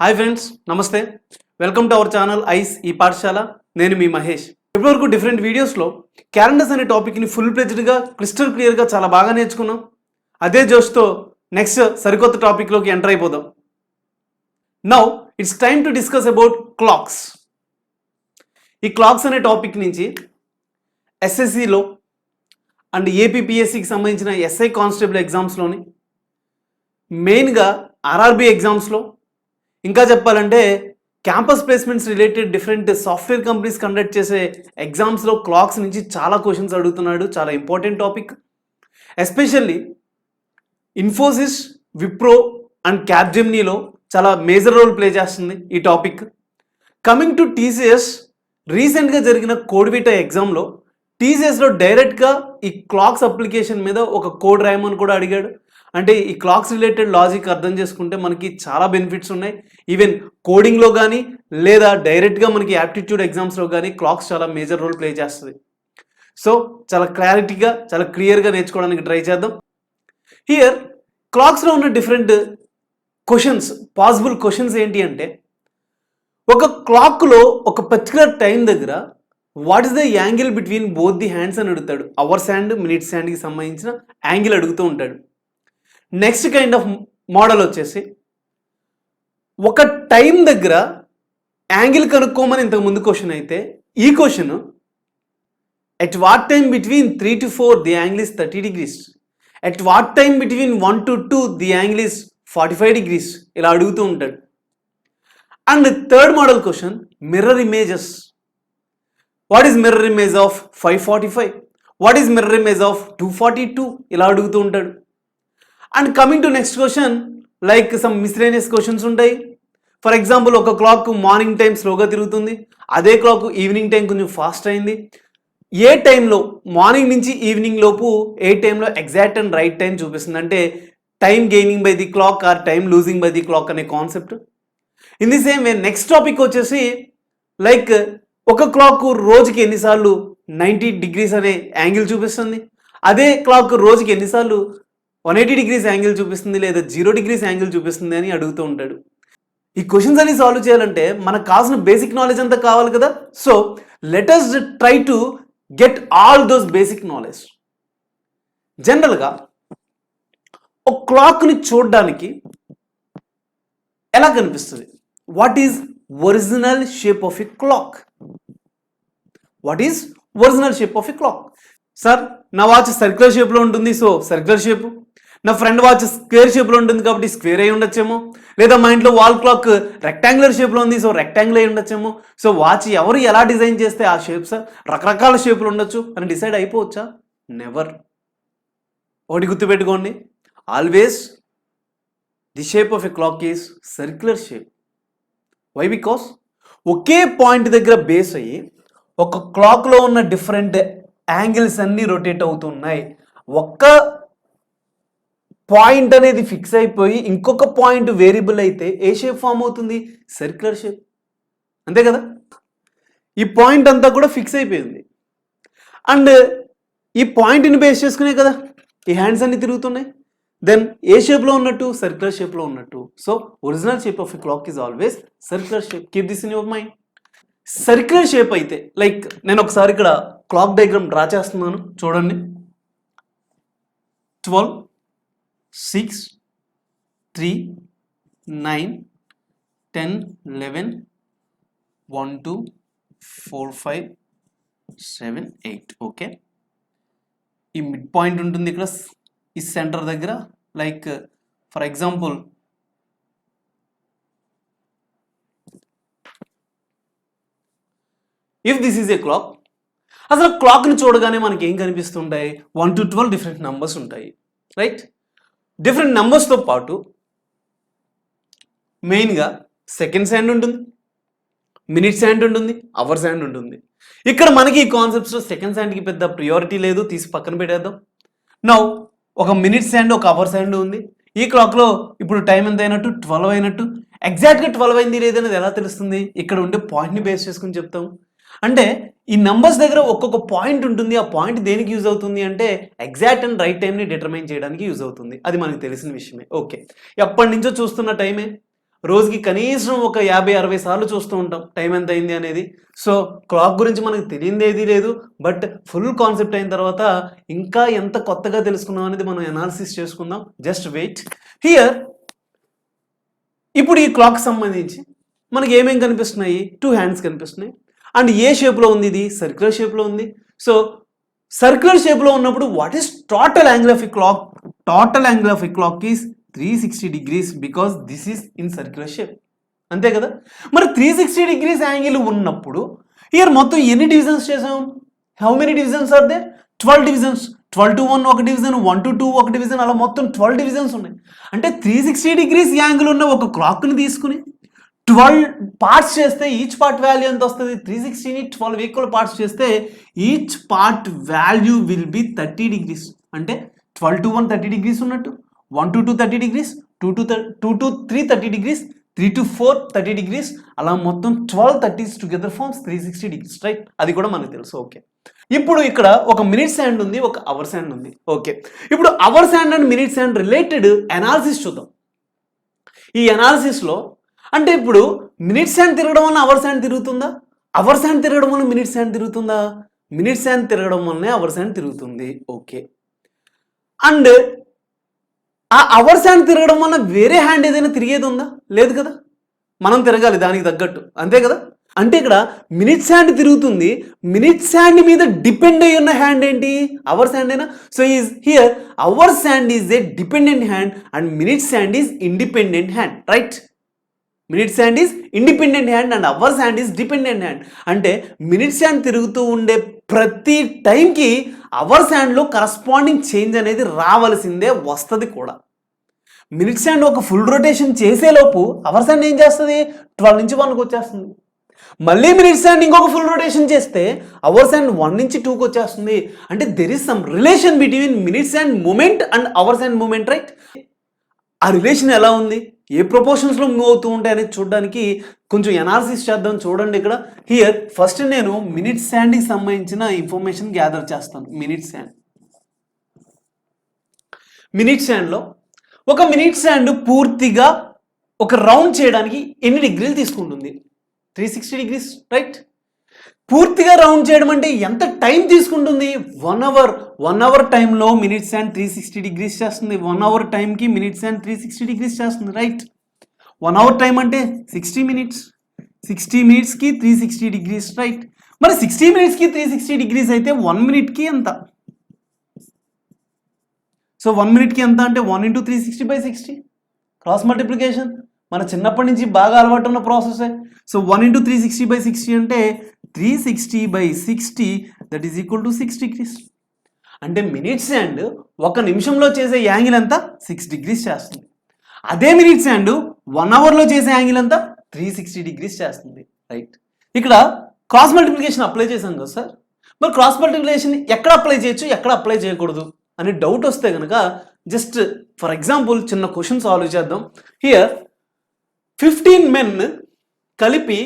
Hi friends, నమస్తే. Welcome to our channel ice ఈ పాఠశాల. నేను మీ మహేష్. ఇప్పటివరకు డిఫరెంట్ వీడియోస్లో క్యాలెండర్స్ అనే టాపిక్ని ఫుల్ ప్లెజ్డ్గా క్రిస్టల్ క్లియర్గా చాలా బాగా నేర్చుకున్నాం. అదే జోష్తో నెక్స్ట్ సరికొత్త టాపిక్లోకి ఎంటర్ అయిపోదాం. Now it's time to discuss about clocks. ఈ క్లాక్స్ అనే టాపిక్ నుంచి ఎస్ఎస్సిలో అండ్ ఏపీపీఎస్సికి సంబంధించిన ఎస్ఐ కానిస్టేబుల్ ఎగ్జామ్స్లోని మెయిన్గా ఆర్ఆర్బీ ఎగ్జామ్స్లో ఇంకా చెప్పాలంటే campus placements related different software companies conduct చేసే ఎగ్జామ్స్లో క్లాక్స్ నుంచి చాలా క్వశ్చన్స్ అడుగుతున్నాడు. చాలా important topic. Especially Infosys, Wipro and క్యాప్జెమినీలో చాలా మేజర్ రోల్ ప్లే చేస్తుంది ఈ టాపిక్. కమింగ్ టు టీసీఎస్, రీసెంట్గా జరిగిన కోడ్విటా ఎగ్జామ్లో టీసీఎస్లో డైరెక్ట్గా ఈ క్లాక్స్ అప్లికేషన్ మీద ఒక కోడ్ రాయమని కూడా అడిగాడు. అంటే ఈ క్లాక్స్ రిలేటెడ్ లాజిక్ అర్థం చేసుకుంటే మనకి చాలా బెనిఫిట్స్ ఉన్నాయి. ఈవెన్ కోడింగ్లో కానీ లేదా డైరెక్ట్గా మనకి యాప్టిట్యూడ్ ఎగ్జామ్స్లో కానీ క్లాక్స్ చాలా మేజర్ రోల్ ప్లే చేస్తుంది. సో చాలా క్లారిటీగా చాలా క్లియర్గా నేర్చుకోవడానికి ట్రై చేద్దాం. హియర్ క్లాక్స్లో ఉన్న డిఫరెంట్ క్వశ్చన్స్, పాసిబుల్ క్వశ్చన్స్ ఏంటి అంటే, ఒక క్లాక్లో ఒక పర్టికులర్ టైం దగ్గర what is the angle between both the hands అని అడుగుతాడు. అవర్స్ హ్యాండ్, మినిట్స్ హ్యాండ్కి సంబంధించిన యాంగిల్ అడుగుతూ ఉంటాడు. నెక్స్ట్ కైండ్ ఆఫ్ మోడల్ వచ్చేసి ఒక టైం దగ్గర యాంగిల్ కనుక్కోమని ఇంతకు ముందు క్వశ్చన్ అయితే, ఈ question at what time between 3 to 4 the angle is 30 degrees, at what time between 1 to 2 the angle is 45 degrees ఇలా అడుగుతూ ఉంటాడు. And third model question mirror images. What is mirror image of 545, what is mirror image of 242 ఇలా అడుగుతూ ఉంటాడు. And coming to next question, like some miscellaneous questions ఉంటాయి. For example, ఒక clock morning time స్లోగా తిరుగుతుంది, అదే క్లాక్ ఈవినింగ్ టైం కొంచెం fast అయింది. ఏ టైంలో, మార్నింగ్ నుంచి ఈవినింగ్ లోపు ఏ టైంలో ఎగ్జాక్ట్ అండ్ రైట్ టైం చూపిస్తుంది, అంటే time gaining by the clock or time losing by the clock అనే concept. In the same way next topic వచ్చేసి, లైక్ ఒక క్లాక్ రోజుకి ఎన్నిసార్లు 90 degrees అనే యాంగిల్ చూపిస్తుంది, అదే క్లాక్ రోజుకి ఎన్నిసార్లు 180 degrees యాంగిల్ చూపిస్తుంది లేదా 0 degrees యాంగిల్ చూపిస్తుంది అని అడుగుతూ ఉంటాడు. ఈ క్వశ్చన్స్ అన్ని సాల్వ్ చేయాలంటే మనకు కావాల్సిన బేసిక్ నాలెడ్జ్ అంతా కావాలి కదా. So let us try to get all those basic knowledge. జనరల్గా ఒక క్లాక్ని చూడడానికి ఎలా కనిపిస్తుంది? What is original shape of a clock? What is original shape of a clock? Sir, నా వాచ్ సర్క్యులర్ షేప్లో ఉంటుంది, సో సర్క్యులర్ షేపు. నా ఫ్రెండ్ వాచ్ స్క్వేర్ షేప్లో ఉంటుంది కాబట్టి స్క్వేర్ అయి ఉండొచ్చేమో. లేదా మా ఇంట్లో వాల్ క్లాక్ రెక్టాంగులర్ షేప్లో ఉంది, సో రెక్టాంగిల్ అయి ఉండొచ్చేమో. సో వాచ్ ఎవరు ఎలా డిజైన్ చేస్తే ఆ షేప్స్ రకరకాల షేపులు ఉండొచ్చు అని డిసైడ్ అయిపోవచ్చా? నెవర్. ఒకటి గుర్తుపెట్టుకోండి, always the shape of a clock is circular shape. Why? Because ఒకే పాయింట్ దగ్గర బేస్ అయ్యి ఒక క్లాక్లో ఉన్న డిఫరెంట్ యాంగిల్స్ అన్నీ రొటేట్ అవుతున్నాయి. ఒక్క పాయింట్ అనేది ఫిక్స్ అయిపోయి ఇంకొక పాయింట్ వేరియబుల్ అయితే ఏ షేప్ ఫామ్ అవుతుంది? Circular shape. అంతే కదా? ఈ పాయింట్ అంతా కూడా ఫిక్స్ అయిపోయింది. అండ్ ఈ పాయింట్ని బేస్ చేసుకునే కదా ఈ హ్యాండ్స్ అన్ని తిరుగుతున్నాయి. దెన్ ఏ షేప్లో ఉన్నట్టు? సర్క్యులర్ షేప్లో ఉన్నట్టు. So original shape of a clock is always circular shape. Keep this in your mind. Circular shape అయితే, లైక్ నేను ఒకసారి ఇక్కడ క్లాక్ డయాగ్రామ్ డ్రా చేస్తున్నాను, చూడండి. 12, 6, 3, 9, 10, 11, 1, 2, 4, 5, 7, 8. ఓకే, ఈ మిడ్ పాయింట్ ఉంటుంది ఇక్కడ ఈ సెంటర్ దగ్గర. Like for example, if this is a clock, అసలు క్లాక్ని చూడగానే మనకి ఏం కనిపిస్తుంటాయి? 1 to 12 డిఫరెంట్ నెంబర్స్ ఉంటాయి, రైట్? డిఫరెంట్ నెంబర్స్తో పాటు మెయిన్గా సెకండ్స్ హ్యాండ్ ఉంటుంది, మినిట్స్ హ్యాండ్ ఉంటుంది, అవర్స్ హ్యాండ్ ఉంటుంది. ఇక్కడ మనకి ఈ కాన్సెప్ట్స్లో సెకండ్స్ హ్యాండ్కి పెద్ద ప్రియారిటీ లేదు, తీసి పక్కన పెట్టేద్దాం. నౌ ఒక మినిట్స్ హ్యాండ్, ఒక అవర్స్ హ్యాండ్ ఉంది. ఈ క్లాక్లో ఇప్పుడు టైం ఎంత అయినట్టు? 12 అయినట్టు. ఎగ్జాక్ట్గా 12 అయింది లేదనేది ఎలా తెలుస్తుంది? ఇక్కడ ఉండే పాయింట్ని బేస్ చేసుకుని చెప్తాం. అంటే ఈ నంబర్స్ దగ్గర ఒక్కొక్క పాయింట్ ఉంటుంది. ఆ పాయింట్ దేనికి యూజ్ అవుతుంది అంటే ఎగ్జాక్ట్ అండ్ రైట్ టైంని డిటర్మైన్ చేయడానికి యూజ్ అవుతుంది. అది మనకు తెలిసిన విషయమే. ఓకే, ఎప్పటి నుంచో చూస్తున్న టైమే. రోజుకి కనీసం ఒక 50-60 సార్లు చూస్తూ ఉంటాం టైం ఎంత అయింది అనేది. సో క్లాక్ గురించి మనకు తెలియంది ఏదీ లేదు, బట్ ఫుల్ కాన్సెప్ట్ అయిన తర్వాత ఇంకా ఎంత కొత్తగా తెలుసుకున్నాం అనేది మనం అనాలిసిస్ చేసుకుందాం. Just wait here. ఇప్పుడు ఈ క్లాక్ సంబంధించి మనకి ఏమేం కనిపిస్తున్నాయి? 2 హ్యాండ్స్ కనిపిస్తున్నాయి. అండ్ ఏ షేప్లో ఉంది? ఇది సర్క్యులర్ షేప్లో ఉంది. సో సర్క్యులర్ షేప్లో ఉన్నప్పుడు what is total angle of a clock? Total angle of a clock is 360 degrees because this is in circular shape. అంతే కదా? మరి 360 degrees యాంగిల్ ఉన్నప్పుడు హియర్ మొత్తం ఎన్ని డివిజన్స్ చేసాం? How many divisions are they? 12 divisions. 12 to 1 ఒక division, 1 to 2 ఒక division, అలా మొత్తం 12 డివిజన్స్ ఉన్నాయి. అంటే 360 degrees యాంగిల్ ఉన్న ఒక క్లాక్ని తీసుకుని 12 పార్ట్స్ చేస్తే ఈచ్ పార్ట్ వాల్యూ ఎంత వస్తుంది? 360ని 12 ఈక్వల్ పార్ట్స్ చేస్తే each part value will be 30 degrees. అంటే 12 to 1 30 degrees ఉన్నట్టు, 1 to 2 30 degrees, 2 to 3 30 degrees, 3 to 4 30 degrees, అలా మొత్తం 12 30s together forms 360 degrees, right? అది కూడా మనకు తెలుసు. ఓకే, ఇప్పుడు ఇక్కడ ఒక మినిట్స్ హ్యాండ్ ఉంది, ఒక అవర్స్ హ్యాండ్ ఉంది. ఓకే, ఇప్పుడు hours hand and minutes hand related analysis చూద్దాం. ఈ అనాలిసిస్లో అంటే ఇప్పుడు మినిట్స్ హ్యాండ్ తిరగడం వల్ల అవర్స్ హ్యాండ్ తిరుగుతుందా? అవర్స్ హ్యాండ్ తిరగడం వల్ల మినిట్స్ హ్యాండ్ తిరుగుతుందా? మినిట్స్ హ్యాండ్ తిరగడం వల్లనే అవర్స్ హ్యాండ్ తిరుగుతుంది. ఓకే, అండ్ ఆ అవర్స్ హ్యాండ్ తిరగడం వల్ల వేరే హ్యాండ్ ఏదైనా తిరిగేది ఉందా? లేదు కదా, మనం తిరగాలి దానికి తగ్గట్టు, అంతే కదా? అంటే ఇక్కడ మినిట్స్ హ్యాండ్ తిరుగుతుంది, మినిట్స్ హ్యాండ్ మీద డిపెండ్ అయి ఉన్న హ్యాండ్ ఏంటి? అవర్స్ హ్యాండ్ అయినా. So is here hours hand is a dependent hand and minutes hand is independent hand, right? Minutes hand is independent hand hand hours hand is dependent hand. అంటే minutes hand తిరుగుతూ ఉండే ప్రతి టైంకి hours హ్యాండ్లో corresponding change అనేది రావాల్సిందే, వస్తుంది కూడా. మినిట్స్ హ్యాండ్ ఒక ఫుల్ రొటేషన్ చేసేలోపు అవర్స్ హ్యాండ్ ఏం చేస్తుంది? 12 నుంచి 1కి వచ్చేస్తుంది. మళ్ళీ మినిట్స్ హ్యాండ్ ఇంకొక ఫుల్ రొటేషన్ చేస్తే అవర్స్ హ్యాండ్ 1 నుంచి 2కి వచ్చేస్తుంది. అంటే there is some relation between minutes hand moment and hours hand moment, right? ఆ రిలేషన్ ఎలా ఉంది, ఏ ప్రపోర్షన్స్లో మూవ్ అవుతూ ఉంటాయి అనేది చూడడానికి కొంచెం అనాలిసిస్ చేద్దాం. చూడండి ఇక్కడ. హియర్ ఫస్ట్ నేను మినిట్స్ హ్యాండ్కి సంబంధించిన ఇన్ఫర్మేషన్ గ్యాదర్ చేస్తాను. మినిట్స్ హ్యాండ్లో ఒక మినిట్స్ హ్యాండ్ పూర్తిగా ఒక రౌండ్ చేయడానికి ఎన్ని డిగ్రీలు తీసుకుంటుంది? 360 degrees, రైట్? పూర్తిగా రౌండ్ చేయడం అంటే ఎంత టైం తీసుకుంటుంది? 1 hour. 1 hour టైంలో మినిట్స్ హ్యాండ్ 360 degrees చేస్తుంది. 1 hour టైంకి మినిట్స్ హ్యాండ్ 360 degrees చేస్తుంది, రైట్? 1 hour టైం అంటే 60 minutes. 60 minutesకి 360 degrees, right? మరి 60 minutesకి 360 degrees అయితే 1 minuteకి ఎంత? సో 1 minuteకి ఎంత అంటే 1 into 360/60 క్రాస్ మల్టిప్లికేషన్. మన చిన్నప్పటి నుంచి బాగా అలవాటు ఉన్న ప్రాసెసే. సో 1 into 360/60 అంటే 360/60 that is equal to 6 degrees. అంటే మినిట్స్ హ్యాండ్ 1 నిమిషంలో చేసే యాంగిల్ అంతా 6 degrees చేస్తుంది. అదే మినిట్స్ హ్యాండ్ 1 hourలో చేసే యాంగిల్ అంతా 360 degrees చేస్తుంది, రైట్? ఇక్కడ క్రాస్ మల్టిప్లికేషన్ అప్లై చేశాం కదా సార్. మరి క్రాస్ మల్టిప్లికేషన్ ఎక్కడ అప్లై చేయొచ్చు, ఎక్కడ అప్లై చేయకూడదు అని డౌట్ వస్తే కనుక జస్ట్ ఫర్ ఎగ్జాంపుల్ చిన్న క్వశ్చన్ సాల్వ్ చేద్దాం. హియర్ 15 men కలిపి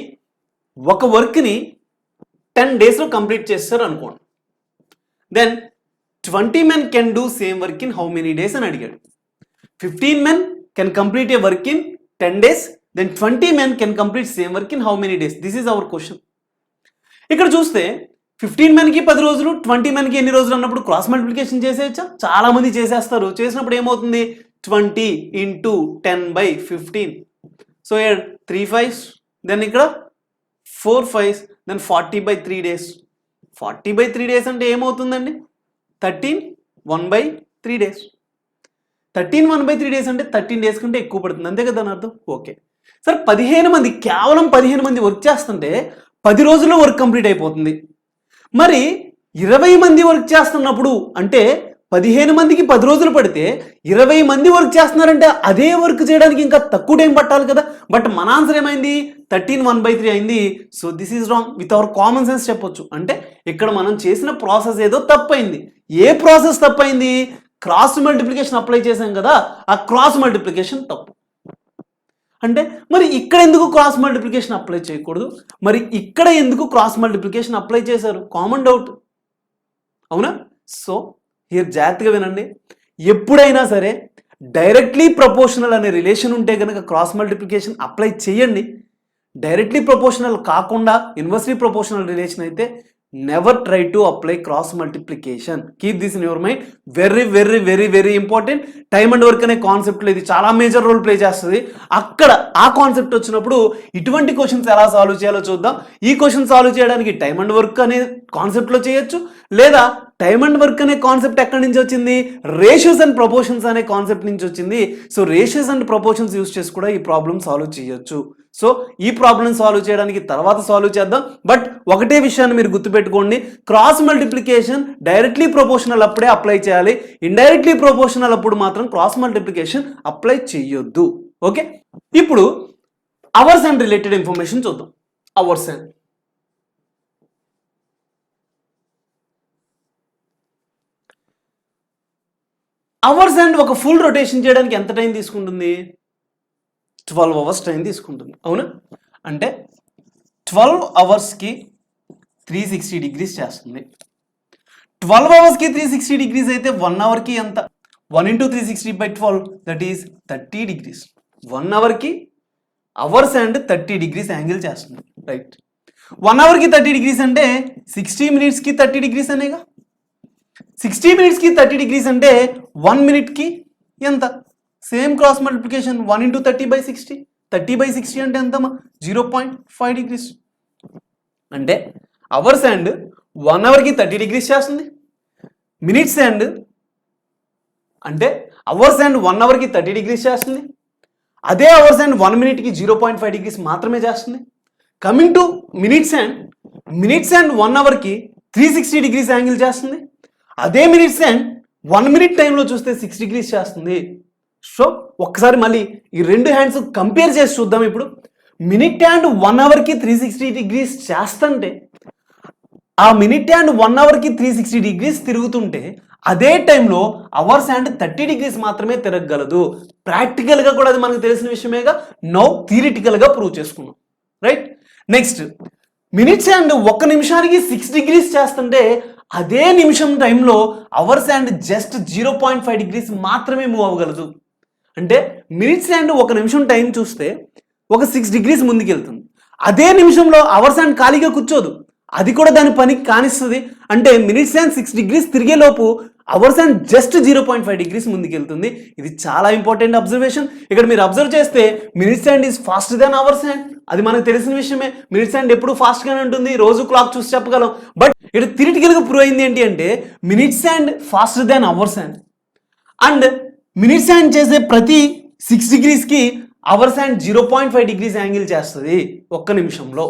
ఒక వర్క్ని 10 daysలో కంప్లీట్ చేస్తారు అనుకోండి. Then 20 men can do same work in how many days అని అడిగాడు. 15 men can complete a work in 10 days, then 20 men can complete same work in how many days? This is our question. ఇక్కడ చూస్తే 15 menకి 10 రోజులు, 20 menకి ఎన్ని రోజులు అన్నప్పుడు cross multiplication చేసేయచ్చా? చాలా మంది చేసేస్తారు. చేసినప్పుడు ఏమవుతుంది? 20 into 10/15. సో 3 5s, దెన్ ఇక్కడ 4 5s, దెన్ 40/3 days. 40/3 days అంటే ఏమవుతుందండి? 13 1/3 days. 13 1/3 days అంటే 13 days కంటే ఎక్కువ పడుతుంది, అంతే కదా అని అర్థం. ఓకే సార్, 15 మంది, కేవలం 15 మంది వర్క్ చేస్తుంటే 10 రోజుల్లో వర్క్ కంప్లీట్ అయిపోతుంది. మరి 20 మంది వర్క్ చేస్తున్నప్పుడు అంటే 15 మందికి 10 రోజులు పడితే 20 మంది వర్క్ చేస్తున్నారంటే అదే వర్క్ చేయడానికి ఇంకా తక్కువ టైం పట్టాలి కదా. బట్ మన ఆన్సర్ ఏమైంది? 13 1/3 అయింది. So this is wrong. With our common sense చెప్పొచ్చు. అంటే ఇక్కడ మనం చేసిన ప్రాసెస్ ఏదో తప్పైంది. ఏ ప్రాసెస్ తప్పైంది? క్రాస్ మల్టిప్లికేషన్ అప్లై చేశాం కదా, ఆ క్రాస్ మల్టిప్లికేషన్ తప్పు. అంటే మరి ఇక్కడ ఎందుకు క్రాస్ మల్టిప్లికేషన్ అప్లై చేయకూడదు, మరి ఇక్కడ ఎందుకు క్రాస్ మల్టిప్లికేషన్ అప్లై చేశారు? కామన్ డౌట్, అవునా? సో హియర్ జాగ్రత్తగా వినండి. ఎప్పుడైనా సరే డైరెక్ట్లీ ప్రపోర్షనల్ అనే రిలేషన్ ఉంటే కనుక క్రాస్ మల్టిప్లికేషన్ అప్లై చేయండి. డైరెక్ట్లీ ప్రపోర్షనల్ కాకుండా ఇన్వర్స్లీ ప్రపోర్షనల్ రిలేషన్ అయితే never try to apply cross multiplication. Keep this in your mind. Very very very very important. Time and work అనే కాన్సెప్ట్లో ఇది చాలా మేజర్ రోల్ ప్లే చేస్తుంది. అక్కడ ఆ కాన్సెప్ట్ వచ్చినప్పుడు ఇటువంటి క్వశ్చన్స్ ఎలా సాల్వ్ చేయాలో చూద్దాం. ఈ క్వశ్చన్ సాల్వ్ చేయడానికి టైమ్ అండ్ వర్క్ అనే కాన్సెప్ట్లో చేయొచ్చు, లేదా టైమ్ అండ్ వర్క్ అనే కాన్సెప్ట్ ఎక్కడి నుంచి వచ్చింది? రేషియోస్ అండ్ ప్రపోర్షన్స్ అనే కాన్సెప్ట్ నుంచి వచ్చింది. So ratios and proportions use చేసి కూడా ఈ ప్రాబ్లమ్ సాల్వ్ చేయొచ్చు. సో ఈ ప్రాబ్లమ్ సాల్వ్ చేయడానికి తర్వాత సాల్వ్ చేద్దాం. బట్ ఒకటే విషయాన్ని మీరు గుర్తుపెట్టుకోండి, క్రాస్ మల్టిప్లికేషన్ డైరెక్ట్లీ ప్రపోర్షనల్ అప్పుడే అప్లై చేయాలి. ఇండైరెక్ట్లీ ప్రపోర్షనల్ అప్పుడు మాత్రం క్రాస్ మల్టిప్లికేషన్ అప్లై చేయొద్దు. ఓకే, ఇప్పుడు అవర్స్ అండ్ రిలేటెడ్ ఇన్ఫర్మేషన్ చూద్దాం. అవర్స్ అండ్ ఒక ఫుల్ రొటేషన్ చేయడానికి ఎంత టైం తీసుకుంటుంది? 12 అవర్స్ టైం తీసుకుంటుంది. అవునా? అంటే 12 అవర్స్కి 360 డిగ్రీస్ చేస్తుంది. 12 అవర్స్కి 360 డిగ్రీస్ అయితే 1 అవర్కి ఎంత? 1 into 360/12 దట్ ఈస్ 30 డిగ్రీస్. 1 అవర్కి అవర్స్ అండ్ 30 డిగ్రీస్ యాంగిల్ చేస్తుంది. రైట్, 1 అవర్కి 30 డిగ్రీస్ అంటే 60 మినిట్స్కి 30 డిగ్రీస్ అనేగా. 60 మినిట్స్కి 30 డిగ్రీస్ అంటే 1 మినిట్కి ఎంత? Same cross multiplication 1 into 30/60. 30/60 అంటే ఎంతమ్మా? 0.5 డిగ్రీస్. అంటే అవర్స్ అండ్ 1 అవర్కి 30 డిగ్రీస్ చేస్తుంది. మినిట్స్ అండ్ అంటే అవర్స్ అండ్ 1 అవర్కి 30 డిగ్రీస్ చేస్తుంది. అదే అవర్స్ అండ్ 1 మినిట్కి 0.5 డిగ్రీస్ మాత్రమే చేస్తుంది. Coming two minutes and 1 అవర్కి 360 degrees angle చేస్తుంది. అదే మినిట్స్ అండ్ 1 మినిట్ టైంలో చూస్తే 6 డిగ్రీస్ చేస్తుంది. సో ఒక్కసారి మళ్ళీ ఈ రెండు హ్యాండ్స్ కంపేర్ చేసి చూద్దాం. ఇప్పుడు మినిట్ అండ్ 1 అవర్కి 360 డిగ్రీస్ చేస్తుంటే, ఆ మినిట్ అండ్ 1 అవర్కి 360 డిగ్రీస్ తిరుగుతుంటే, అదే టైంలో అవర్స్ అండ్ 30 డిగ్రీస్ మాత్రమే తిరగగలదు. ప్రాక్టికల్గా కూడా అది మనకు తెలిసిన విషయమేగా. నౌ థియరిటికల్గా ప్రూవ్ చేసుకున్నాం. రైట్, నెక్స్ట్ మినిట్స్ అండ్ 1 నిమిషానికి 6 డిగ్రీస్ చేస్తుంటే, అదే నిమిషం టైంలో అవర్స్ అండ్ జస్ట్ 0.5 డిగ్రీస్ మాత్రమే మూవ్ అవ్వగలదు. అంటే మినిట్స్ అండ్ 1 నిమిషం టైం చూస్తే ఒక 6 డిగ్రీస్ ముందుకు వెళ్తుంది. అదే నిమిషంలో అవర్స్ అండ్ ఖాళీగా కూర్చోదు, అది కూడా దాని పనికి కానిస్తుంది. అంటే మినిట్స్ అండ్ 6 డిగ్రీస్ తిరిగే లోపు అవర్స్ అండ్ జస్ట్ 0.5 డిగ్రీస్ ముందుకు వెళ్తుంది. ఇది చాలా ఇంపార్టెంట్ అబ్జర్వేషన్. ఇక్కడ మీరు అబ్జర్వ్ చేస్తే minutes hand is fast than hours and, అది మనకు తెలిసిన విషయమే. మినిట్స్ అండ్ ఎప్పుడు ఫాస్ట్గానే ఉంటుంది, రోజు క్లాక్ చూసి చెప్పగలం. బట్ ఇక్కడ థియరిటికల్గా ప్రూవ్ అయింది ఏంటి అంటే minutes hand faster than hours hand minutes hand చేసే ప్రతి 6 డిగ్రీస్కి అవర్స్ అండ్ 0.5 డిగ్రీస్ యాంగిల్ చేస్తుంది 1 నిమిషంలో.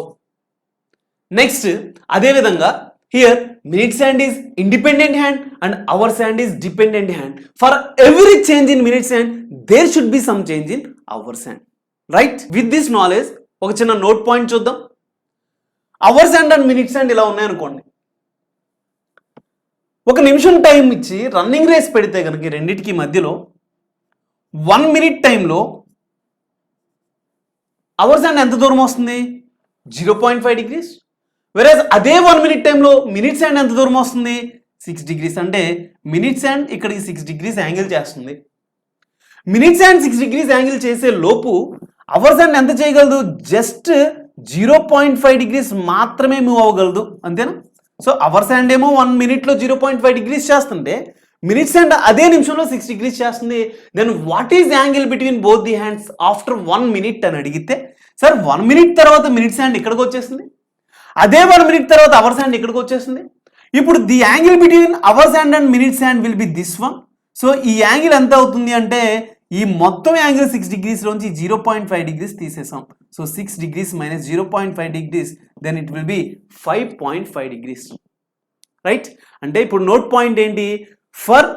నెక్స్ట్ అదేవిధంగా here minutes hand is independent hand hand hours hand is dependent hand. For every change in minutes hand there should be some change in hours hand. Right, with this knowledge ఒక చిన్న note point చూద్దాం. Hours hand minutes hand ఇలా ఉన్నాయనుకోండి. 1 నిమిషం time ఇచ్చి running race పెడితే కనుక రెండింటికి మధ్యలో 1 మినిట్ టైంలో అవర్స్ అండ్ ఎంత దూరం వస్తుంది? 0.5 డిగ్రీస్. వెరేజ్ అదే 1 మినిట్ టైంలో మినిట్స్ అండ్ ఎంత దూరం వస్తుంది? 6 డిగ్రీస్. అంటే మినిట్స్ అండ్ ఇక్కడికి 6 డిగ్రీస్ యాంగిల్ చేస్తుంది. మినిట్స్ అండ్ 6 డిగ్రీస్ యాంగిల్ చేసే లోపు అవర్స్ అండ్ ఎంత చేయగలదు? జస్ట్ 0.5 డిగ్రీస్ మాత్రమే మూవ్ అవ్వగలదు. అంతేనా? సో అవర్స్ అండ్ ఏమో 1 మినిట్లో 0.5 డిగ్రీస్ చేస్తుంటే, మినిట్స్ అండ్ అదే నిమిషంలో 6 డిగ్రీస్ చేస్తుంది. Then what is angle between both the hands after 1 minute అని అడిగితే, సార్ 1 మినిట్ తర్వాత మినిట్స్ హ్యాండ్ ఇక్కడికి వచ్చేసింది, అదే 1 మినిట్ తర్వాత అవర్స్ హ్యాండ్ ఇక్కడికి వచ్చేసింది. ఇప్పుడు the angle between hours hand and minutes hand will be this one. So ఈ యాంగిల్ ఎంత అవుతుంది అంటే, ఈ మొత్తం యాంగిల్ 6 డిగ్రీస్లోంచి 0.5 డిగ్రీస్ తీసేసాం. So 6 degrees minus 0.5 degrees, then it will be 5.5 degrees. Right, అంటే ఇప్పుడు నోట్ పాయింట్ ఏంటి? For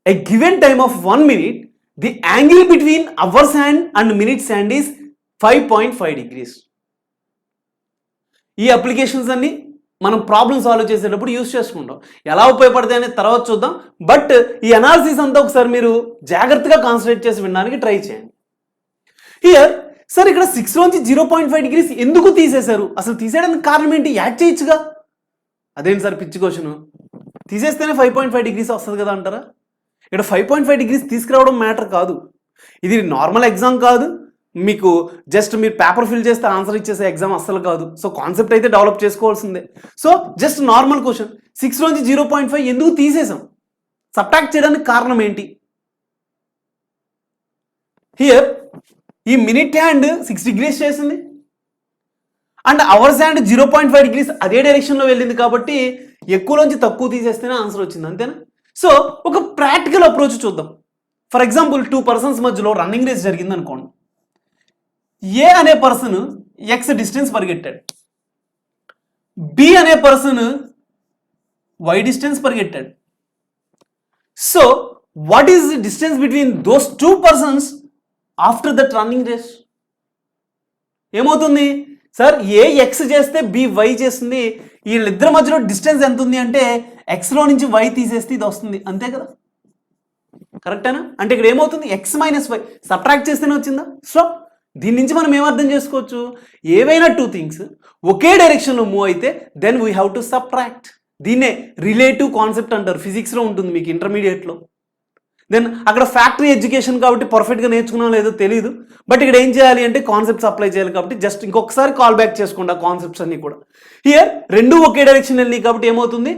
a given time of 1 minute the angle between hours hand and minutes hand is 5.5 degrees. ఈ అప్లికేషన్స్ అన్ని మనం problem solve చేసేటప్పుడు use చేసుకుంటాం. ఎలా ఉపయోగపడతాయి అనేది తర్వాత చూద్దాం. బట్ ఈ అనాలిసిస్ అంతా ఒకసారి మీరు జాగ్రత్తగా కాన్సన్ట్రేట్ చేసి వినడానికి ట్రై చేయండి. హియర్ సార్ ఇక్కడ 6లోంచి 0.5 డిగ్రీస్ ఎందుకు తీసేశారు? అసలు తీసేయడానికి కారణం ఏంటి? యాడ్ చేయొచ్చుగా. అదేంటి సార్ పిచ్చి క్వశ్చన్, తీసేస్తేనే 5.5 డిగ్రీస్ వస్తుంది కదా అంటారా? ఇక్కడ 5.5 డిగ్రీస్ తీసుకురావడం మ్యాటర్ కాదు. ఇది నార్మల్ ఎగ్జామ్ కాదు, మీకు జస్ట్ మీరు పేపర్ ఫిల్ చేస్తే ఆన్సర్ ఇచ్చేసే ఎగ్జామ్ అస్సలు కాదు. సో కాన్సెప్ట్ అయితే డెవలప్ చేసుకోవాల్సిందే. సో జస్ట్ నార్మల్ క్వశ్చన్, 6 నుంచి 0.5 ఎందుకు తీసేసాం, సబ్ట్రాక్ట్ చేయడానికి కారణం ఏంటి? హియర్ ఈ మినిట్ హ్యాండ్ 6 డిగ్రీస్ చేసింది అండ్ అవర్స్ హ్యాండ్ 0.5 డిగ్రీస్ అదే డైరెక్షన్లో వెళ్ళింది కాబట్టి ఎక్కువలోంచి తక్కువ తీసేస్తేనే ఆన్సర్ వచ్చింది, అంతేనా? సో ఒక ప్రాక్టికల్ అప్రోచ్ చూద్దాం. ఫర్ ఎగ్జాంపుల్ 2 పర్సన్స్ మధ్యలో రన్నింగ్ రేస్ జరిగింది అనుకోండి. ఏ అనే పర్సన్ ఎక్స్ డిస్టెన్స్ పరిగెట్టాడు, బి అనే పర్సన్ వై డిస్టెన్స్ పరిగెట్టాడు. So what is the distance between those 2 persons after that running race? ఏమవుతుంది సార్? ఏ ఎక్స్ చేస్తే బి వై చేస్తుంది, వీళ్ళిద్దరి మధ్యలో డిస్టెన్స్ ఎంత ఉంది అంటే ఎక్స్లో నుంచి వై తీసేస్తే ఇది వస్తుంది, అంతే కదా? కరెక్టేనా? అంటే ఇక్కడ ఏమవుతుంది, ఎక్స్ మైనస్ వై సబ్ట్రాక్ట్ చేస్తేనే వచ్చిందా? సో దీని నుంచి మనం ఏమర్థం చేసుకోవచ్చు, ఏవైనా 2 థింగ్స్ ఒకే డైరెక్షన్లో మూవ్ అయితే then we have to subtract. దీన్నే రిలేటివ్ కాన్సెప్ట్ అంటారు, ఫిజిక్స్లో ఉంటుంది మీకు ఇంటర్మీడియట్లో. దెన్ అక్కడ ఫ్యాక్టరీ ఎడ్యుకేషన్ కాబట్టి పర్ఫెక్ట్గా నేర్చుకున్నాం లేదో తెలియదు, బట్ ఇక్కడ ఏం చేయాలి అంటే కాన్సెప్ట్స్ అప్లై చేయాలి కాబట్టి జస్ట్ ఇంకొకసారి కాల్ బ్యాక్ చేసుకోండి ఆ కాన్సెప్ట్స్ అన్ని కూడా. హియర్ రెండు ఒకే డైరెక్షన్ వెళ్ళినాయి కాబట్టి ఏమవుతుంది,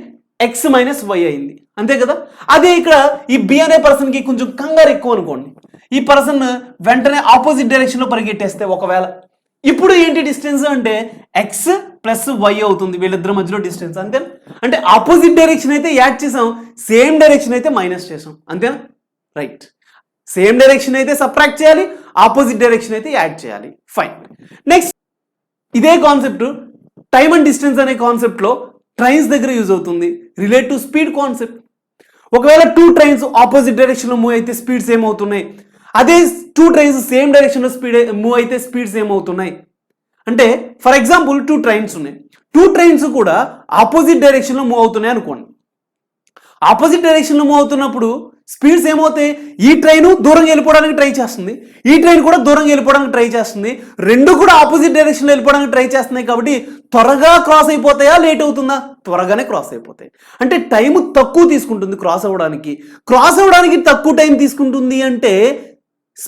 ఎక్స్ మైనస్ వై అయింది, అంతే కదా? అదే ఇక్కడ ఈ బి అనే పర్సన్కి కొంచెం కంగారు ఎక్కువ అనుకోండి, ఈ పర్సన్ వెంటనే ఆపోజిట్ డైరెక్షన్లో పరిగెట్టేస్తే ఒకవేళ, ఇప్పుడు ఏంటి డిస్టెన్స్ అంటే ఎక్స్ ప్లస్ వై అవుతుంది వీళ్ళిద్దరి మధ్యలో డిస్టెన్స్, అంతేనా? అంటే ఆపోజిట్ డైరెక్షన్ అయితే యాడ్ చేసాం, సేమ్ డైరెక్షన్ అయితే మైనస్ చేసాం, అంతేనా? రైట్. సేమ్ డైరెక్షన్ అయితే సబ్ట్రాక్ట్ చేయాలి, ఆపోజిట్ డైరెక్షన్ అయితే యాడ్ చేయాలి. ఫైన్. నెక్స్ట్ ఇదే కాన్సెప్ట్ టైమ్ అండ్ డిస్టెన్స్ అనే కాన్సెప్ట్లో ట్రైన్స్ దగ్గర యూజ్ అవుతుంది, రిలేట్ టు స్పీడ్ కాన్సెప్ట్. ఒకవేళ 2 ట్రైన్స్ ఆపోజిట్ డైరెక్షన్లో మూవ్ అయితే స్పీడ్స్ ఏమవుతున్నాయి, అదే 2 ట్రైన్స్ సేమ్ డైరెక్షన్లో మూవ్ అయితే స్పీడ్స్ ఏమవుతున్నాయి అంటే, ఫర్ ఎగ్జాంపుల్ 2 ట్రైన్స్ ఉన్నాయి, 2 ట్రైన్స్ కూడా ఆపోజిట్ డైరెక్షన్లో మూవ్ అవుతున్నాయి అనుకోండి. ఆపోజిట్ డైరెక్షన్లో మూవ్ అవుతున్నప్పుడు స్పీడ్స్ ఏమవుతాయి, ఈ ట్రైన్ దూరంగా వెళ్ళిపోవడానికి ట్రై చేస్తుంది, ఈ ట్రైన్ కూడా దూరంగా వెళ్ళిపోవడానికి ట్రై చేస్తుంది, రెండు కూడా ఆపోజిట్ డైరెక్షన్లో వెళ్ళిపోవడానికి ట్రై చేస్తున్నాయి కాబట్టి త్వరగా క్రాస్ అయిపోతాయా, లేట్ అవుతుందా? త్వరగానే క్రాస్ అయిపోతాయి. అంటే టైం తక్కువ తీసుకుంటుంది క్రాస్ అవ్వడానికి తక్కువ టైం తీసుకుంటుంది అంటే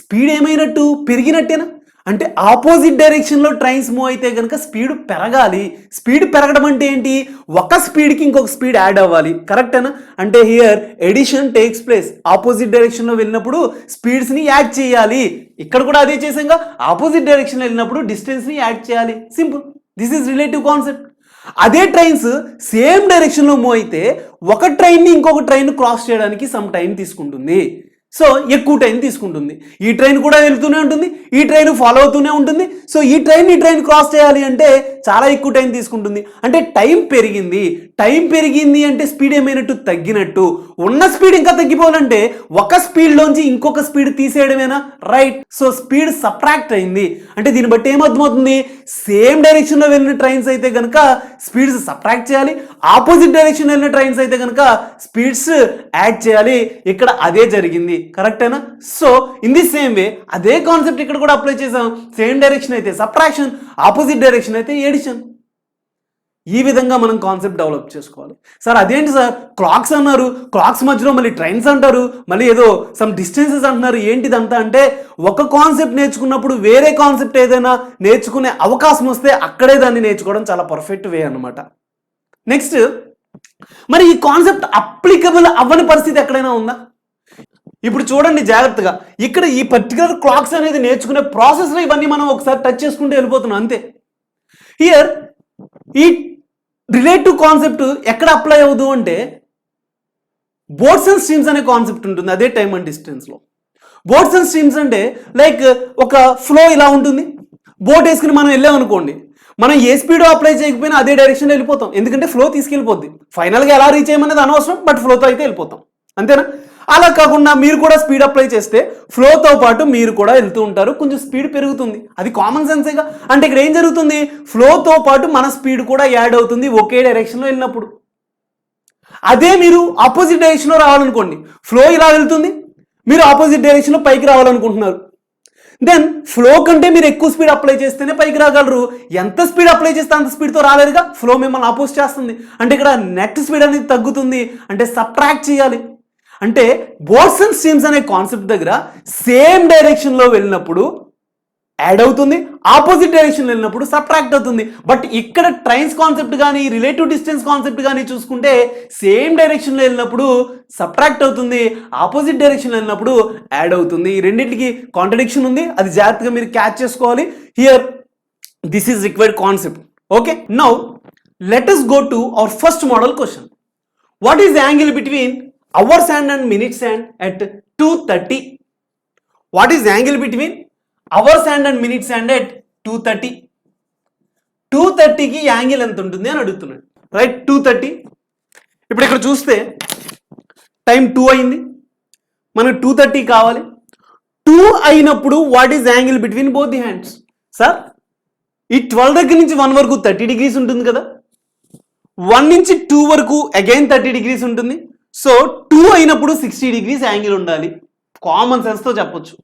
స్పీడ్ ఏమైనట్టు, పెరిగినట్టేనా? అంటే ఆపోజిట్ డైరెక్షన్లో ట్రైన్స్ మూవ్ అయితే కనుక స్పీడ్ పెరగాలి. స్పీడ్ పెరగడం అంటే ఏంటి, ఒక స్పీడ్కి ఇంకొక స్పీడ్ యాడ్ అవ్వాలి, కరెక్టేనా? అంటే here addition takes place, opposite డైరెక్షన్లో వెళ్ళినప్పుడు స్పీడ్స్ని యాడ్ చేయాలి. ఇక్కడ కూడా అదే చేసాంగా, ఆపోజిట్ డైరెక్షన్లో వెళ్ళినప్పుడు డిస్టెన్స్ని యాడ్ చేయాలి, simple. This is relative concept. అదే ట్రైన్స్ సేమ్ డైరెక్షన్లో మూవ్ అయితే ఒక ట్రైన్ని ఇంకొక ట్రైన్ క్రాస్ చేయడానికి సమ్ టైం తీసుకుంటుంది, సో ఎక్కువ టైం తీసుకుంటుంది. ఈ ట్రైన్ కూడా వెళ్తూనే ఉంటుంది, ఈ ట్రైన్ ఫాలో అవుతూనే ఉంటుంది, సో ఈ ట్రైన్ క్రాస్ చేయాలి అంటే చాలా ఎక్కువ టైం తీసుకుంటుంది. అంటే టైం పెరిగింది అంటే స్పీడ్ ఏమైనట్టు, తగ్గినట్టు. ఉన్న స్పీడ్ ఇంకా తగ్గిపోవాలంటే ఒక స్పీడ్లోంచి ఇంకొక స్పీడ్ తీసేయడమేనా? రైట్. సో స్పీడ్ సబ్ట్రాక్ట్ అయింది. అంటే దీన్ని బట్టి ఏమర్థమవుతుంది, సేమ్ డైరెక్షన్లో వెళ్ళిన ట్రైన్స్ అయితే కనుక స్పీడ్స్ సబ్ట్రాక్ట్ చేయాలి, ఆపోజిట్ డైరెక్షన్ వెళ్ళిన ట్రైన్స్ అయితే కనుక స్పీడ్స్ యాడ్ చేయాలి. ఇక్కడ అదే జరిగింది, కరెక్టేనా? సో ఇన్ ది సేమ్ వే అదే కాన్సెప్ట్ ఇక్కడ కూడా అప్లై చేసాం. సేమ్ డైరెక్షన్ అయితే సబ్ట్రాక్షన్, ఆపోజిట్ డైరెక్షన్ అయితే ఎడిషన్. ఈ విధంగా మనం కాన్సెప్ట్ డెవలప్ చేసుకోవాలి. సార్ అదేంటి సార్, క్లాక్స్ అన్నారు, క్లాక్స్ మధ్యలో మళ్ళీ ట్రైన్స్ అంటారు, మళ్ళీ ఏదో సమ్ డిస్టెన్సెస్ అంటున్నారు, ఏంటిదంతా అంటే ఒక కాన్సెప్ట్ నేర్చుకున్నప్పుడు వేరే కాన్సెప్ట్ ఏదైనా నేర్చుకునే అవకాశం వస్తే అక్కడే దాన్ని నేర్చుకోవడం చాలా పర్ఫెక్ట్ వే అన్నమాట. నెక్స్ట్, మరి ఈ కాన్సెప్ట్ అప్లికబుల్ అవ్వని పరిస్థితి ఎక్కడైనా ఉందా? ఇప్పుడు చూడండి జాగ్రత్తగా, ఇక్కడ ఈ పర్టికులర్ క్లాక్స్ అనేది నేర్చుకునే ప్రాసెస్లో ఇవన్నీ మనం ఒకసారి టచ్ చేసుకుంటూ వెళ్ళిపోతున్నాం, అంతే. హియర్ ఈ రిలేటివ్ కాన్సెప్ట్ ఎక్కడ అప్లై అవ్వదు అంటే బోట్స్ అండ్ స్ట్రీమ్స్ అనే కాన్సెప్ట్ ఉంటుంది అదే టైమ్ అండ్ డిస్టెన్స్లో. బోట్స్ అండ్ స్ట్రీమ్స్ అంటే లైక్ ఒక ఫ్లో ఇలా ఉంటుంది, బోట్ వేసుకుని మనం వెళ్ళామనుకోండి, మనం ఏ స్పీడ్ అప్లై చేయకపోయినా అదే డైరెక్షన్లో వెళ్ళిపోతాం, ఎందుకంటే ఫ్లో తీసుకెళ్ళిపోద్ది. ఫైనల్గా ఎలా రీచ్ అయ్యమనేది అనవసరం, బట్ ఫ్లోతో అయితే వెళ్ళిపోతాం, అంతేనా? అలా కాకుండా మీరు కూడా స్పీడ్ అప్లై చేస్తే ఫ్లోతో పాటు మీరు కూడా వెళ్తూ ఉంటారు, కొంచెం స్పీడ్ పెరుగుతుంది, అది కామన్ సెన్సేగా. అంటే ఇక్కడ ఏం జరుగుతుంది, ఫ్లోతో పాటు మన స్పీడ్ కూడా యాడ్ అవుతుంది ఒకే డైరెక్షన్లో వెళ్ళినప్పుడు. అదే మీరు ఆపోజిట్ డైరెక్షన్లో రావాలనుకోండి, ఫ్లో ఇలా వెళ్తుంది, మీరు ఆపోజిట్ డైరెక్షన్లో పైకి రావాలనుకుంటున్నారు, దెన్ ఫ్లో కంటే మీరు ఎక్కువ స్పీడ్ అప్లై చేస్తేనే పైకి రాగలరు. ఎంత స్పీడ్ అప్లై చేస్తే అంత స్పీడ్తో రాలేరుగా, ఫ్లో మిమ్మల్ని అపోజ్ చేస్తుంది. అంటే ఇక్కడ నెట్ స్పీడ్ అనేది తగ్గుతుంది, అంటే సబ్ట్రాక్ట్ చేయాలి. అంటే బోర్డ్స్ అండ్ స్ట్రీమ్స్ అనే కాన్సెప్ట్ దగ్గర సేమ్ డైరెక్షన్లో వెళ్ళినప్పుడు యాడ్ అవుతుంది, ఆపోజిట్ డైరెక్షన్ వెళ్ళినప్పుడు సబ్ట్రాక్ట్ అవుతుంది. బట్ ఇక్కడ ట్రైన్స్ కాన్సెప్ట్ కానీ రిలేటివ్ డిస్టెన్స్ కాన్సెప్ట్ కానీ చూసుకుంటే సేమ్ డైరెక్షన్లో వెళ్ళినప్పుడు సబ్ట్రాక్ట్ అవుతుంది, ఆపోజిట్ డైరెక్షన్లో వెళ్ళినప్పుడు యాడ్ అవుతుంది. ఈ రెండింటికి కాంట్రడిక్షన్ ఉంది, అది జాగ్రత్తగా మీరు క్యాచ్ చేసుకోవాలి. Here this is required concept. Okay, now let us go to our first model question. What is the angle between hours hand and minutes hand at 2:30? What is the angle between hours hand and minutes hand at 2:30? 2:30కి angle ఎంత ఉంటుంది అని అడుగుతున్నాడు, right? 2:30. ఇప్పుడు ఇక్కడ చూస్తే time 2 అయింది, మనకు 2:30 కావాలి. 2 అయినప్పుడు what is angle between both the hands? Sir ఈ 12 దగ్గర నుంచి 1 వరకు 30 డిగ్రీస్ ఉంటుంది కదా, 1 నుంచి 2 వరకు అగైన్ 30 డిగ్రీస్ ఉంటుంది. సో 2 అయినప్పుడు 60 డిగ్రీస్ యాంగిల్ ఉండాలి. కామన్ సెన్స్తో చెప్పొచ్చు.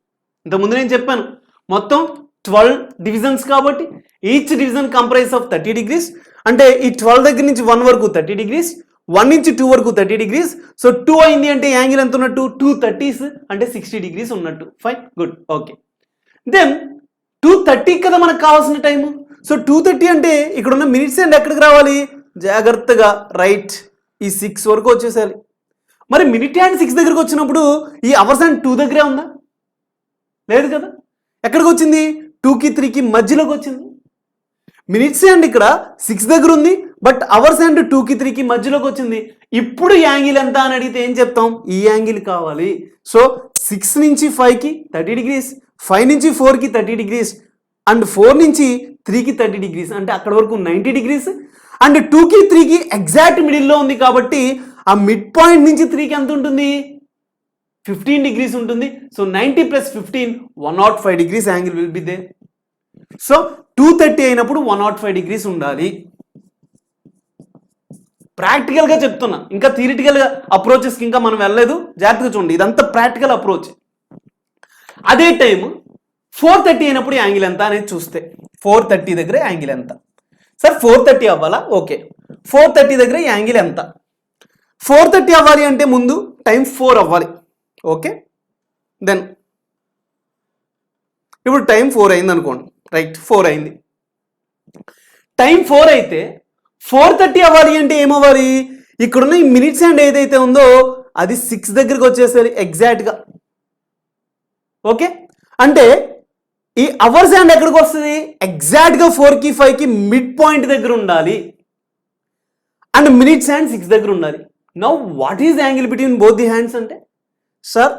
ఇంతకుముందు నేను చెప్పాను మొత్తం 12 డివిజన్స్ కాబట్టి each division comprise of 30 degrees. అంటే ఈ 12 దగ్గర నుంచి 1 వరకు 30 డిగ్రీస్, 1 నుంచి 2 వరకు 30 డిగ్రీస్. సో 2 అయింది అంటే యాంగిల్ ఎంత ఉన్నట్టు? 230s అంటే 60 డిగ్రీస్ ఉన్నట్టు. Fine, good, okay. దెన్ 2:30 కదా మనకు కావాల్సిన టైము. సో 2:30 అంటే ఇక్కడ ఉన్న మినిట్స్ అండ్ ఎక్కడికి రావాలి? జాగ్రత్తగా రైట్ ఈ 6 వరకు వచ్చేసాలి. మరి మినిట్ హ్యాండ్ 6 దగ్గరకు వచ్చినప్పుడు ఈ అవర్స్ హ్యాండ్ 2 దగ్గరే ఉందా? లేదు కదా. ఎక్కడికి వచ్చింది? 2కి 3కి మధ్యలోకి వచ్చింది. మినిట్స్ హ్యాండ్ ఇక్కడ 6 దగ్గర ఉంది, బట్ అవర్స్ హ్యాండ్ 2కి 3కి మధ్యలోకి వచ్చింది. ఇప్పుడు యాంగిల్ ఎంత అని అడిగితే ఏం చెప్తాం? ఈ యాంగిల్ కావాలి. సో 6 నుంచి 5కి 30 డిగ్రీస్, 5 నుంచి 4కి 30 డిగ్రీస్, అండ్ 4 నుంచి 3కి 30 డిగ్రీస్, అంటే అక్కడ వరకు 90 డిగ్రీస్. అండ్ 2కి 3కి ఎగ్జాక్ట్ మిడిల్లో ఉంది కాబట్టి ఆ మిడ్ పాయింట్ నుంచి 3కి ఎంత ఉంటుంది? 15 డిగ్రీస్ ఉంటుంది. So 90 + 15 105 degrees angle will be they. So 2:30 అయినప్పుడు 105 డిగ్రీస్ ఉండాలి. ప్రాక్టికల్గా చెప్తున్నా, ఇంకా థియరిటికల్గా అప్రోచెస్కి ఇంకా మనం వెళ్ళలేదు. జాగ్రత్తగా చూడండి, ఇదంతా ప్రాక్టికల్ అప్రోచ్. అదే టైం 4:30 అయినప్పుడు యాంగిల్ ఎంత అనేది చూస్తే 4:30 దగ్గర యాంగిల్ ఎంత? సార్ 4:30 అవ్వాలా? ఓకే, 4:30 దగ్గర యాంగిల్ ఎంత? 4:30 అవ్వాలి అంటే ముందు టైం 4 అవ్వాలి. ఓకే, దెన్ ఇప్పుడు టైం 4 అయింది అనుకోండి, రైట్? 4 అయింది. టైం 4 అయితే 4:30 అవ్వాలి అంటే ఏమవ్వాలి? ఇక్కడున్న ఈ మినిట్స్ అండ్ ఏదైతే ఉందో అది 6 దగ్గరికి వచ్చేసరి ఎగ్జాక్ట్గా. ఓకే, అంటే ఈ అవర్స్ హ్యాండ్ ఎక్కడికి వస్తుంది? ఎగ్జాక్ట్గా 4కి 5కి మిడ్ పాయింట్ దగ్గర ఉండాలి. అండ్ మినిట్స్ హ్యాండ్ 6 దగ్గర ఉండాలి. Now what is angle between both the hands అంటే? సార్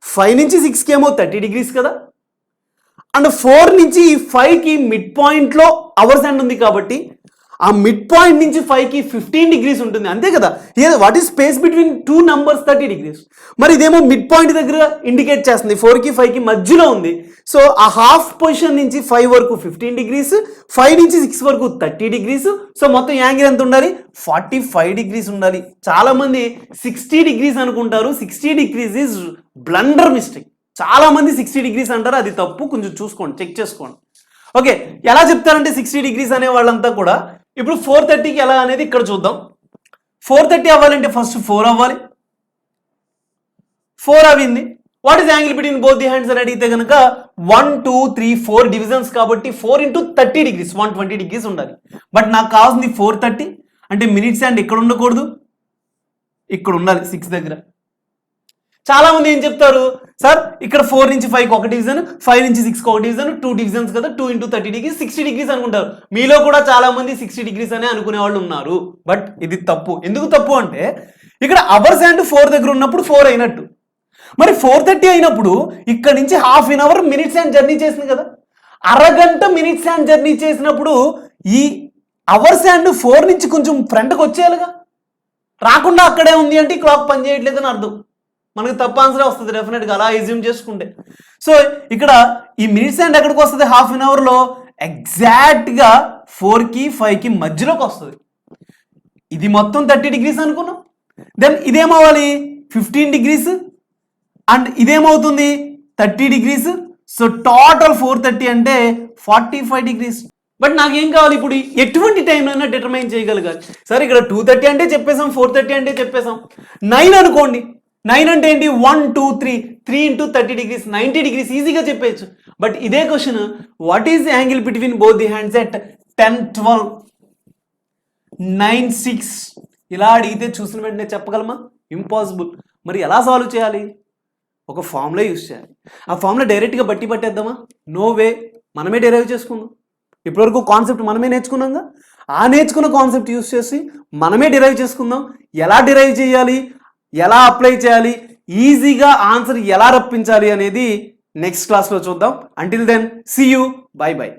5 నుంచి 6కి ఏమో 30 డిగ్రీస్ కదా, అండ్ 4 నుంచి 5కి మిడ్ పాయింట్లో అవర్స్ హ్యాండ్ ఉంది కాబట్టి ఆ మిడ్ పాయింట్ నుంచి 5కి 15 డిగ్రీస్ ఉంటుంది, అంతే కదా. What is space between 2 numbers 30 degrees. మరి ఇదేమో మిడ్ పాయింట్ దగ్గర ఇండికేట్ చేస్తుంది, 4కి 5కి మధ్యలో ఉంది. సో ఆ హాఫ్ పొజిషన్ నుంచి 5 వరకు 15 డిగ్రీస్, 5 నుంచి 6 వరకు 30 డిగ్రీస్. సో మొత్తం యాంగిల్ ఎంత ఉండాలి? 45 డిగ్రీస్ ఉండాలి. చాలా మంది 60 డిగ్రీస్ అనుకుంటారు. 60 డిగ్రీస్ ఈజ్ బ్లండర్ మిస్టేక్. చాలా మంది 60 డిగ్రీస్ అంటారు, అది తప్పు. కొంచెం చూసుకోండి, చెక్ చేసుకోండి. ఓకే, ఎలా చెప్తారంటే 60 డిగ్రీస్ అనే వాళ్ళంతా కూడా ఇప్పుడు 4:30కి ఎలా అనేది ఇక్కడ చూద్దాం. 4:30 అవ్వాలంటే ఫస్ట్ 4 అవ్వాలి. 4 అవ్వింది. What is angle between both the hands అని అడిగితే కనుక 1 2 3 4 డివిజన్స్ కాబట్టి 4 × 30 డిగ్రీస్ 120 డిగ్రీస్ ఉండాలి. బట్ నాకు కావాల్సింది 4:30 అంటే మినిట్స్ హ్యాండ్ ఇక్కడ ఉండకూడదు, ఇక్కడ ఉండాలి 6 దగ్గర. చాలా మంది ఏం చెప్తారు? సార్ ఇక్కడ 4 నుంచి 5కి ఒక డివిజన్, 5 నుంచి 6కి ఒక డివిజన్, 2 డివిజన్స్ కదా, 2 × 30 డిగ్రీస్ 60 డిగ్రీస్ అనుకుంటారు. మీలో కూడా చాలా మంది 60 డిగ్రీస్ అనే అనుకునే వాళ్ళు ఉన్నారు. బట్ ఇది తప్పు. ఎందుకు తప్పు అంటే ఇక్కడ అవర్స్ హ్యాండ్ 4 దగ్గర ఉన్నప్పుడు 4 అయినట్టు. మరి 4:30 అయినప్పుడు ఇక్కడ నుంచి ½ an hour minutes hand journey చేసింది కదా, అరగంట మినిట్స్ హ్యాండ్ జర్నీ చేసినప్పుడు ఈ అవర్స్ హ్యాండ్ 4 నుంచి కొంచెం ఫ్రంట్కి వచ్చేయాలిగా. రాకుండా అక్కడే ఉంది అంటే క్లాక్ పని చేయట్లేదని అర్థం. మనకు తప్ప ఆన్సరే వస్తుంది డెఫినెట్గా, అలా ఎజ్యూమ్ చేసుకుంటే. సో ఇక్కడ ఈ మినిట్స్ హ్యాండ్ ఎక్కడికి వస్తుంది? ½ an hourలో ఎగ్జాక్ట్గా 4కి 5కి మధ్యలోకి వస్తుంది. ఇది మొత్తం 30 డిగ్రీస్ అనుకున్నాం. దెన్ ఇదేమవ్వాలి? 15 డిగ్రీస్. అండ్ ఇదేమవుతుంది? 30 డిగ్రీస్. సో టోటల్ 4:30 అంటే 45 డిగ్రీస్. బట్ నాకేం కావాలి? ఇప్పుడు ఎటువంటి టైంలో డిటర్మైన్ చేయగలగాలి. సరే ఇక్కడ 2:30 అంటే చెప్పేసాం, 4:30 అంటే చెప్పేసాం. 9 అనుకోండి, 9 అంటే ఏంటి 1 2 3 3 ఇంటూ 30 డిగ్రీస్ 90 డిగ్రీస్ ఈజీగా చెప్పేయచ్చు. బట్ ఇదే question what is the angle between both the hands at 10 12 9 6 ఇలా అడిగితే చూసిన వెంటనే చెప్పగలమా? ఇంపాసిబుల్. మరి ఎలా సాల్వ్ చేయాలి? ఒక ఫార్ములా యూస్ చేయాలి. ఆ ఫార్ములా డైరెక్ట్గా బట్టి పట్టేద్దామా? నో వే, మనమే డెరైవ్ చేసుకుందాం. ఇప్పటివరకు కాన్సెప్ట్ మనమే నేర్చుకున్నాంగా, ఆ నేర్చుకున్న కాన్సెప్ట్ యూస్ చేసి మనమే డిరైవ్ చేసుకుందాం. ఎలా డిరైవ్ చేయాలి, ఎలా అప్లై చేయాలి, ఈజీగా ఆన్సర్ ఎలా రప్పించాలి అనేది నెక్స్ట్ క్లాస్లో చూద్దాం. Until then see you, bye by.